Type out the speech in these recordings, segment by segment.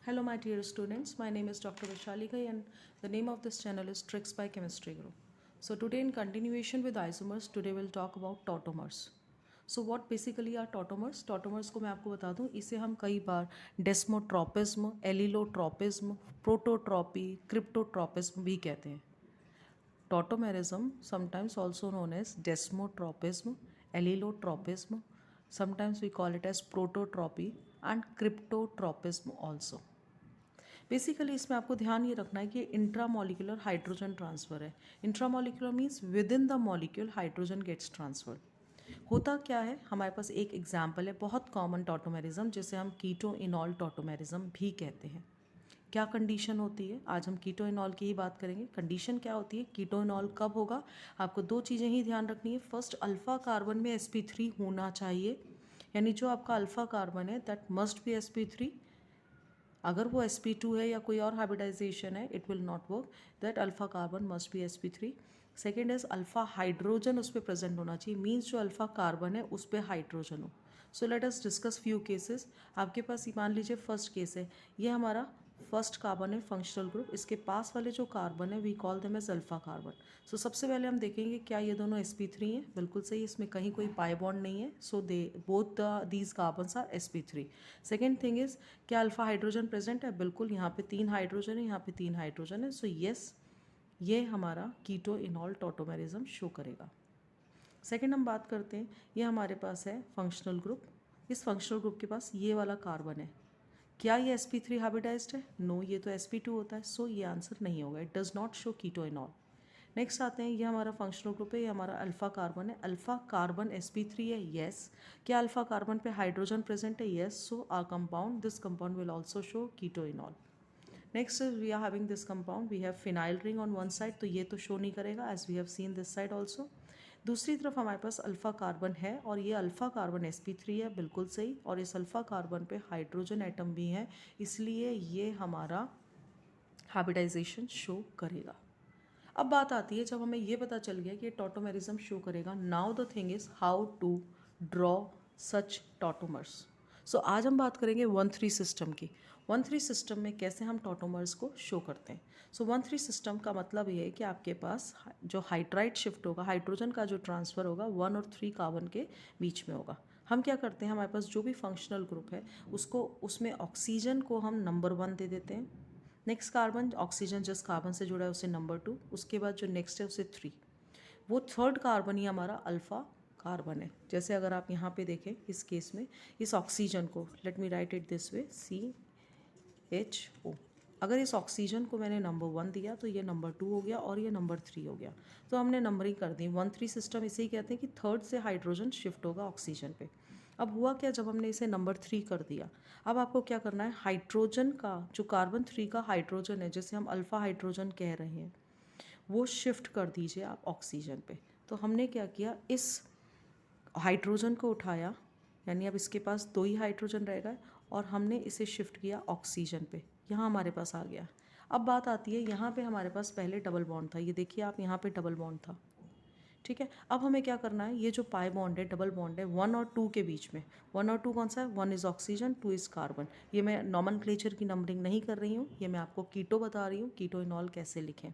Hello my dear students, my name is Dr. Vishali Ghai and the name of this channel is Tricks by Chemistry Group. So today in continuation with isomers, today we'll talk about tautomers. So what basically are tautomers? Tautomers को मैं आपको बता दूं, इसे हम कई बार डेस्मोट्रोपिज्म, एलिलोट्रोपिज्म, प्रोटोट्रॉपी, क्रिप्टोट्रोपिज्म भी कहते हैं. Tautomerism, sometimes also known as desmotropism, allotropism, sometimes we call it as prototropy and cryptotropism also. Basically इसमें आपको ध्यान ये रखना है कि इंट्रामोलिकुलर हाइड्रोजन ट्रांसफ़र है. Intramolecular means within the molecule hydrogen gets transferred. होता क्या है, हमारे पास एक एग्जाम्पल है बहुत कॉमन टॉटोमेरिज्म जिसे हम कीटो इनॉल टॉटोमेरिज्म भी कहते हैं. क्या कंडीशन होती है, आज हम कीटो इनॉल की ही बात करेंगे. कंडीशन क्या होती है, कीटो इनॉल कब होगा, आपको दो चीज़ें ही ध्यान रखनी है. फर्स्ट, अल्फ़ा कार्बन में sp3 होना चाहिए, यानी जो आपका अल्फ़ा कार्बन है दैट मस्ट बी sp3. अगर वो sp2 है या कोई और हाइब्रिडाइजेशन है it will not work. That alpha carbon must be sp3. Second is alpha hydrogen उस पर प्रेजेंट होना चाहिए, मीन्स जो अल्फ़ा कार्बन है उस पर हाइड्रोजन हो. So let us discuss few cases. आपके पास मान लीजिए फर्स्ट केस है, ये हमारा फर्स्ट कार्बन है फंक्शनल ग्रुप. इसके पास वाले जो कार्बन है we call them as alpha carbon. So सबसे पहले हम देखेंगे क्या ये दोनों sp3 हैं. बिल्कुल सही, इसमें कहीं कोई पाई बॉन्ड नहीं है. So they both these carbons are sp3. Second thing is, क्या अल्फ़ा हाइड्रोजन प्रेजेंट है, बिल्कुल यहाँ पे 3 हाइड्रोजन है, यहाँ पे 3 हाइड्रोजन है. सो येस, ये हमारा कीटो इनॉल टॉटोमेरिज्म शो करेगा. सेकेंड हम बात करते हैं, ये हमारे पास है फंक्शनल ग्रुप. इस फंक्शनल ग्रुप के पास ये वाला कार्बन है. क्या ये sp3 हाइब्रिडाइज्ड है? नो, ये तो sp2 होता है. सो ये आंसर नहीं होगा, it does not show keto enol. Next आते हैं, ये हमारा फंक्शनल ग्रुप है, ये हमारा अल्फ़ा कार्बन है. अल्फ़ा कार्बन sp3 है, येस. क्या अल्फ़ा कार्बन पे हाइड्रोजन प्रेजेंट है? Yes. So our compound, this compound will also show keto enol. Next we are having this compound, we have phenyl ring on one side, तो ये तो show नहीं करेगा as we have seen this side also. दूसरी तरफ हमारे पास alpha carbon है और ये अल्फ़ा कार्बन sp3 है, बिल्कुल सही. और इस अल्फ़ा कार्बन पे हाइड्रोजन एटम भी है, इसलिए ये हमारा हाइब्रिडाइजेशन शो करेगा. अब बात आती है, जब हमें ये पता चल गया कि ये टॉटोमेरिज्म शो करेगा, now the thing is how to draw such tautomers. So आज हम बात करेंगे 1-3 सिस्टम की. 1-3 सिस्टम में कैसे हम टॉटोमर्स को शो करते हैं. सो 1-3 सिस्टम का मतलब ये है कि आपके पास जो हाइड्राइड शिफ्ट होगा, हाइड्रोजन का जो ट्रांसफ़र होगा 1 और 3 कार्बन के बीच में होगा. हम क्या करते हैं, हमारे पास जो भी फंक्शनल ग्रुप है उसको, उसमें ऑक्सीजन को हम नंबर 1 दे देते हैं. नेक्स्ट कार्बन, ऑक्सीजन जिस कार्बन से जुड़ा है उसे नंबर 2, उसके बाद जो नेक्स्ट है उसे 3. वो थर्ड कार्बन ही हमारा अल्फ़ा कार्बन है. जैसे अगर आप यहाँ पे देखें इस केस में, इस ऑक्सीजन को, let me right it this way, CHO. अगर इस ऑक्सीजन को मैंने नंबर 1 दिया तो ये नंबर 2 हो गया और ये नंबर 3 हो गया. तो हमने नंबरिंग कर दी. 1-3 सिस्टम इसे ही कहते हैं कि थर्ड से हाइड्रोजन शिफ्ट होगा ऑक्सीजन पे. अब हुआ क्या, जब हमने इसे नंबर 3 कर दिया, अब आपको क्या करना है, हाइड्रोजन का जो कार्बन 3 का हाइड्रोजन है जिसे हम अल्फ़ा हाइड्रोजन कह रहे हैं, वो शिफ्ट कर दीजिए आप ऑक्सीजन पे. तो हमने क्या किया, इस हाइड्रोजन को उठाया, यानी अब इसके पास 2 ही हाइड्रोजन रहेगा, और हमने इसे शिफ्ट किया ऑक्सीजन पे. यहाँ हमारे पास आ गया. अब बात आती है, यहाँ पे हमारे पास पहले डबल बॉन्ड था, ये देखिए आप, यहाँ पे डबल बॉन्ड था. ठीक है, अब हमें क्या करना है, ये जो पाई बॉन्ड है, डबल बॉन्ड है 1 और 2 के बीच में. 1 और 2 कौन सा है, 1 इज़ ऑक्सीजन, 2 इज़ कार्बन. ये मैं नॉमेनक्लेचर की नंबरिंग नहीं कर रही हूँ, ये मैं आपको कीटो बता रही हूँ, कीटो इनॉल कैसे लिखें.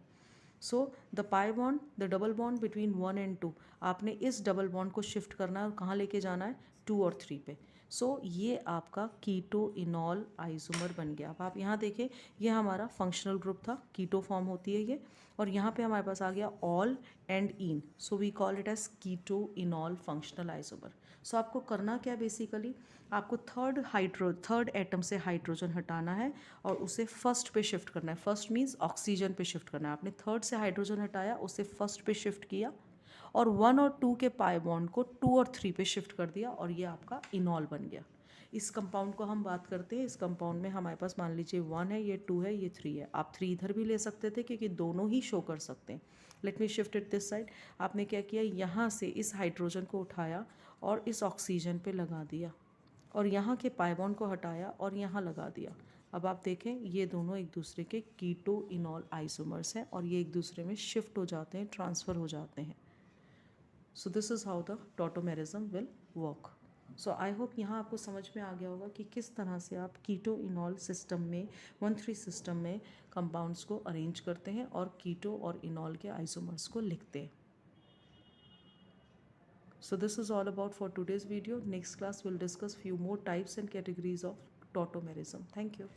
So the pi bond, the double bond between 1 and 2, आपने इस डबल बॉन्ड को शिफ्ट करना है और कहाँ लेके जाना है, 2 और 3 पे. सो ये आपका कीटो इनॉल आइसोमर बन गया. अब आप यहाँ देखें, ये हमारा फंक्शनल ग्रुप था, कीटो फॉर्म होती है ये, और यहाँ पे हमारे पास आ गया ऑल एंड इन. So we call it as keto enol functional isomer. So आपको करना क्या, बेसिकली आपको थर्ड एटम से हाइड्रोजन हटाना है और उसे फर्स्ट पे शिफ्ट करना है. फर्स्ट मीन्स ऑक्सीजन पे शिफ्ट करना है. आपने थर्ड से हाइड्रोजन हटाया, उसे फर्स्ट पे शिफ्ट किया, और 1 और 2 के पाई बॉन्ड को 2 और 3 पे शिफ्ट कर दिया, और ये आपका इनॉल बन गया. इस कंपाउंड को हम बात करते हैं. इस कंपाउंड में हमारे पास मान लीजिए 1 है, ये 2 है, ये 3 है. आप 3 इधर भी ले सकते थे क्योंकि दोनों ही शो कर सकते हैं. Let me shift it this side. आपने क्या किया, यहाँ से इस हाइड्रोजन को उठाया और इस ऑक्सीजन पे लगा दिया, और यहाँ के पाई बॉन्ड को हटाया और यहाँ लगा दिया. अब आप देखें, ये दोनों एक दूसरे के कीटो इनॉल आइसोमर्स हैं और ये एक दूसरे में शिफ्ट हो जाते हैं, ट्रांसफ़र हो जाते हैं. So this is how the tautomerism will work. So I hope यहाँ आपको समझ में आ गया होगा कि किस तरह से आप कीटो इनॉल सिस्टम में 1,3 सिस्टम में कंपाउंड्स को अरेंज करते हैं और कीटो और इनॉल के आइसोमर्स को लिखते हैं. So this is all about for today's video. Next class we'll discuss few more types and categories of tautomerism. Thank you.